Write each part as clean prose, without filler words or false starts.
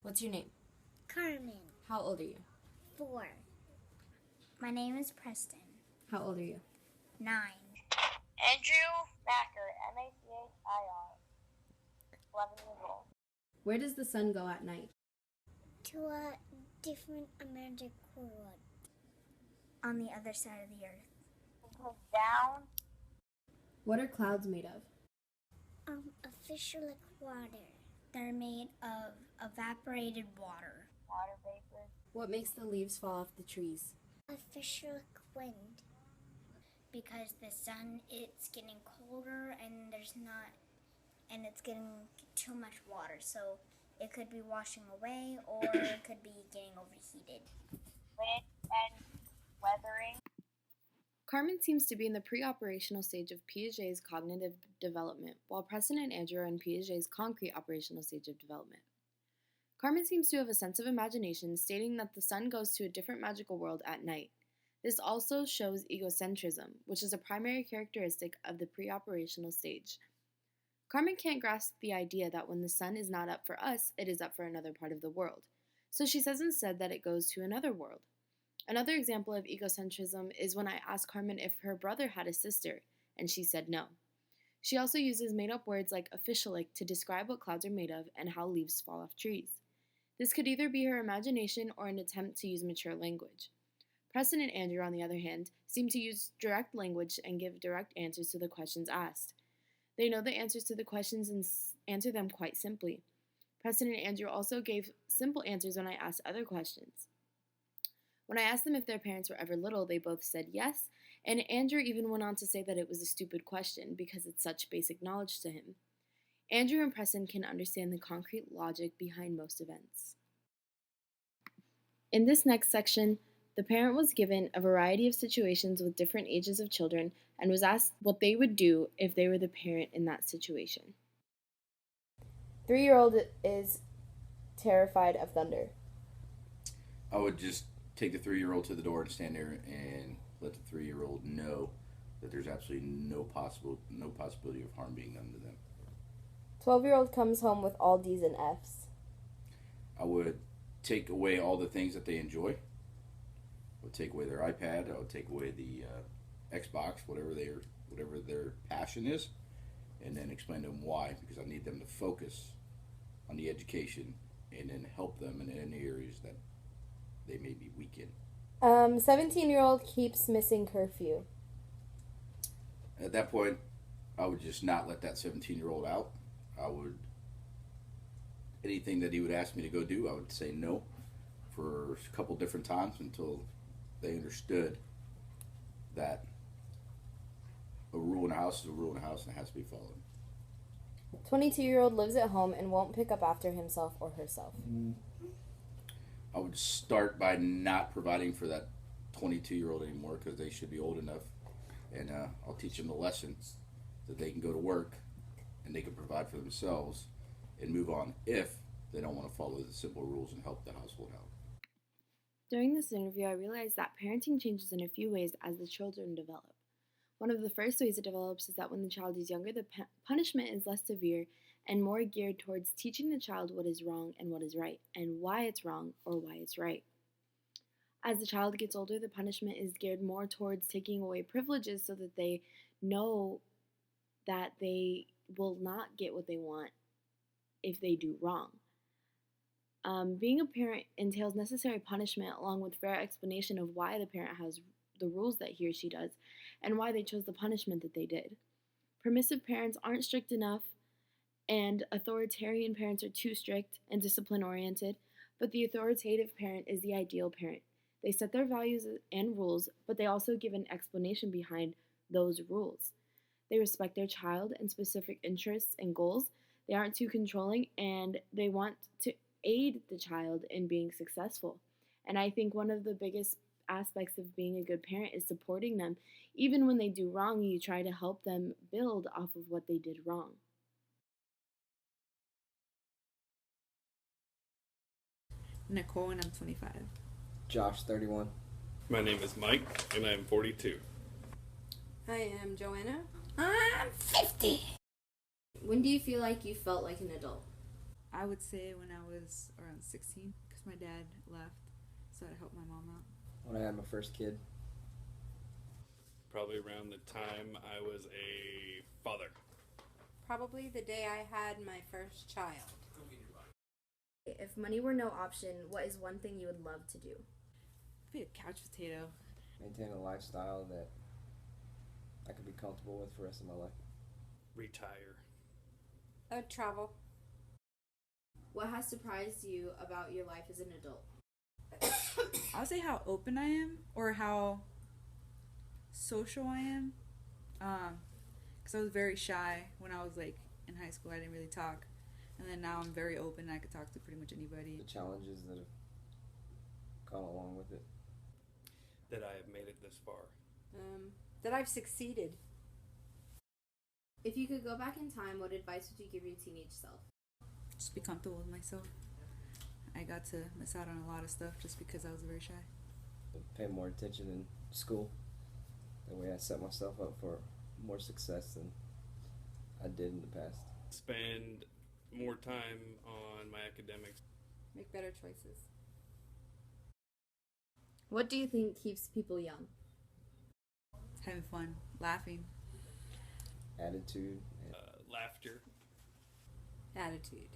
What's your name? Carmen, How old are you? 4. My name is Preston, How old are you? 9. Andrew Macker, Macir, 11 years old. Where does the sun go at night? To a different magic world on the other side of the earth. It goes down. What are clouds made of? A fish like water. They're made of evaporated water. Water vapor. What makes the leaves fall off the trees? A fish like wind. Because the sun, it's getting colder and it's getting too much water. So it could be washing away or it could be getting overheated. Wind and weathering. Carmen seems to be in the pre-operational stage of Piaget's cognitive development, while Preston and Andrew are in Piaget's concrete operational stage of development. Carmen seems to have a sense of imagination, stating that the sun goes to a different magical world at night. This also shows egocentrism, which is a primary characteristic of the pre-operational stage. Carmen can't grasp the idea that when the sun is not up for us, it is up for another part of the world. So she says instead that it goes to another world. Another example of egocentrism is when I asked Carmen if her brother had a sister, and she said no. She also uses made-up words like officialic to describe what clouds are made of and how leaves fall off trees. This could either be her imagination or an attempt to use mature language. Preston and Andrew, on the other hand, seem to use direct language and give direct answers to the questions asked. They know the answers to the questions and answer them quite simply. Preston and Andrew also gave simple answers when I asked other questions. When I asked them if their parents were ever little, they both said yes, and Andrew even went on to say that it was a stupid question because it's such basic knowledge to him. Andrew and Preston can understand the concrete logic behind most events. In this next section, the parent was given a variety of situations with different ages of children and was asked what they would do if they were the parent in that situation. 3-year-old is terrified of thunder. I would just take the 3-year-old to the door and stand there and let the 3-year-old know that there's absolutely no possibility of harm being done to them. 12-year-old comes home with all D's and F's. I would take away all the things that they enjoy. I would take away their iPad. I would take away the Xbox, whatever their passion is, and then explain to them why, because I need them to focus on the education and then help them in any areas that they may be weak in. 17-year-old keeps missing curfew. At that point, I would just not let that 17-year-old out. Anything that he would ask me to go do, I would say no for a couple different times until they understood that a rule in a house is a rule in a house and it has to be followed. 22-year-old lives at home and won't pick up after himself or herself. I would start by not providing for that 22-year-old anymore because they should be old enough, and I'll teach them the lessons that they can go to work and they can provide for themselves and move on if they don't want to follow the simple rules and help the household out. During this interview, I realized that parenting changes in a few ways as the children develop. One of the first ways it develops is that when the child is younger, the punishment is less severe and more geared towards teaching the child what is wrong and what is right, and why it's wrong or why it's right. As the child gets older, the punishment is geared more towards taking away privileges so that they know that they will not get what they want if they do wrong. Being a parent entails necessary punishment along with fair explanation of why the parent has the rules that he or she does and why they chose the punishment that they did. Permissive parents aren't strict enough, and authoritarian parents are too strict and discipline-oriented, but the authoritative parent is the ideal parent. They set their values and rules, but they also give an explanation behind those rules. They respect their child and specific interests and goals. They aren't too controlling, and they want to aid the child in being successful. And I think one of the biggest aspects of being a good parent is supporting them. Even when they do wrong, you try to help them build off of what they did wrong. Nicole, and I'm 25. Josh, 31. My name is Mike, and I'm 42. I am Joanna. I'm 50. When do you feel like you felt like an adult? I would say when I was around 16, because my dad left, so I helped my mom out. When I had my first kid. Probably around the time I was a father. Probably the day I had my first child. If money were no option, what is one thing you would love to do? Be a couch potato. Maintain a lifestyle that I could be comfortable with for the rest of my life. Retire. Travel. What has surprised you about your life as an adult? I would say how open I am, or how social I am. Because I was very shy when I was like in high school. I didn't really talk, and then now I'm very open. I could talk to pretty much anybody. The challenges that have gone along with it. That I have made it this far. That I've succeeded. If you could go back in time, what advice would you give your teenage self? Just be comfortable with myself. I got to miss out on a lot of stuff just because I was very shy. But pay more attention in school. That way I set myself up for more success than I did in the past. Spend more time on my academics. Make better choices. What do you think keeps people young? Having fun, laughing. Attitude. Laughter. Attitude.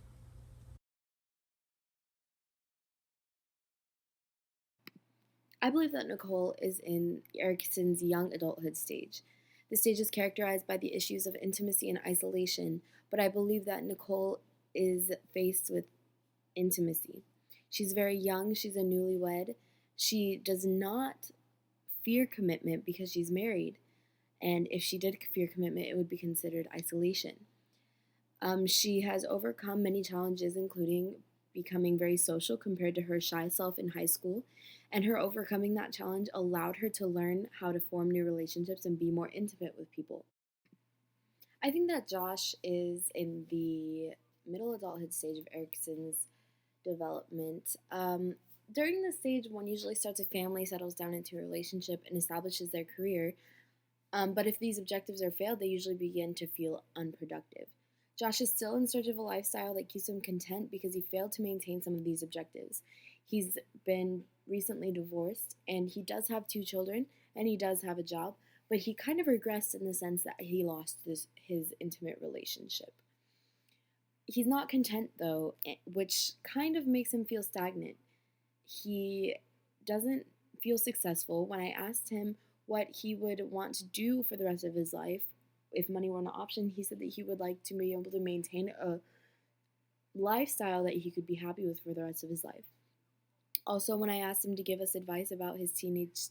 I believe that Nicole is in Erickson's young adulthood stage. The stage is characterized by the issues of intimacy and isolation, but I believe that Nicole is faced with intimacy. She's very young, she's a newlywed. She does not fear commitment because she's married, and if she did fear commitment, it would be considered isolation. She has overcome many challenges, including becoming very social compared to her shy self in high school, and her overcoming that challenge allowed her to learn how to form new relationships and be more intimate with people. I think that Josh is in the middle adulthood stage of Erickson's development. During this stage, one usually starts a family, settles down into a relationship, and establishes their career. But if these objectives are failed, they usually begin to feel unproductive. Josh is still in search of a lifestyle that keeps him content because he failed to maintain some of these objectives. He's been recently divorced, and he does have 2 children, and he does have a job, but he kind of regressed in the sense that he lost his intimate relationship. He's not content, though, which kind of makes him feel stagnant. He doesn't feel successful. When I asked him what he would want to do for the rest of his life, if money were an option, he said that he would like to be able to maintain a lifestyle that he could be happy with for the rest of his life. Also, when I asked him to give us advice about his teenage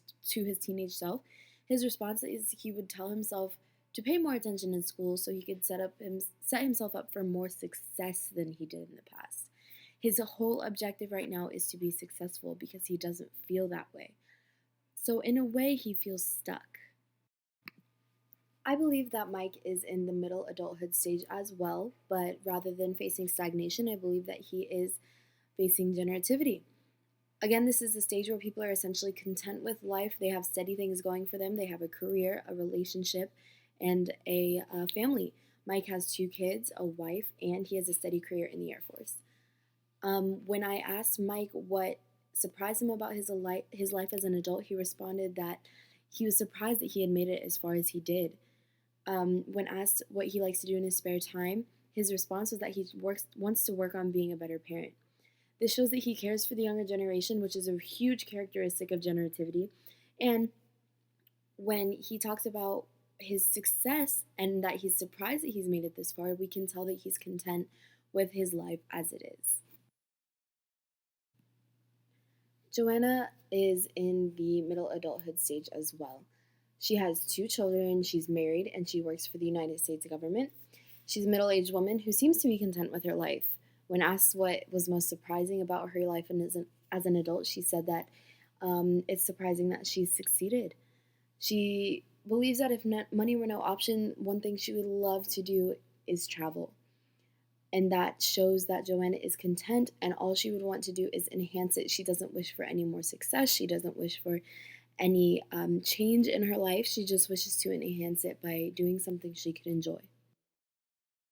self, his response is he would tell himself to pay more attention in school so he could set himself up for more success than he did in the past. His whole objective right now is to be successful because he doesn't feel that way. So in a way, he feels stuck. I believe that Mike is in the middle adulthood stage as well, but rather than facing stagnation, I believe that he is facing generativity. Again, this is the stage where people are essentially content with life. They have steady things going for them. They have a career, a relationship, and a family. Mike has 2 kids, a wife, and he has a steady career in the Air Force. When I asked Mike what surprised him about his life as an adult, he responded that he was surprised that he had made it as far as he did. When asked what he likes to do in his spare time, his response was that he wants to work on being a better parent. This shows that he cares for the younger generation, which is a huge characteristic of generativity. And when he talks about his success and that he's surprised that he's made it this far, we can tell that he's content with his life as it is. Joanna is in the middle adulthood stage as well. She has 2 children, she's married, and she works for the United States government. She's a middle-aged woman who seems to be content with her life. When asked what was most surprising about her life as an adult, she said that it's surprising that she's succeeded. She believes that if money were no option, one thing she would love to do is travel. And that shows that Joanna is content, and all she would want to do is enhance it. She doesn't wish for any more success. She doesn't wish for any change in her life. She just wishes to enhance it by doing something she could enjoy.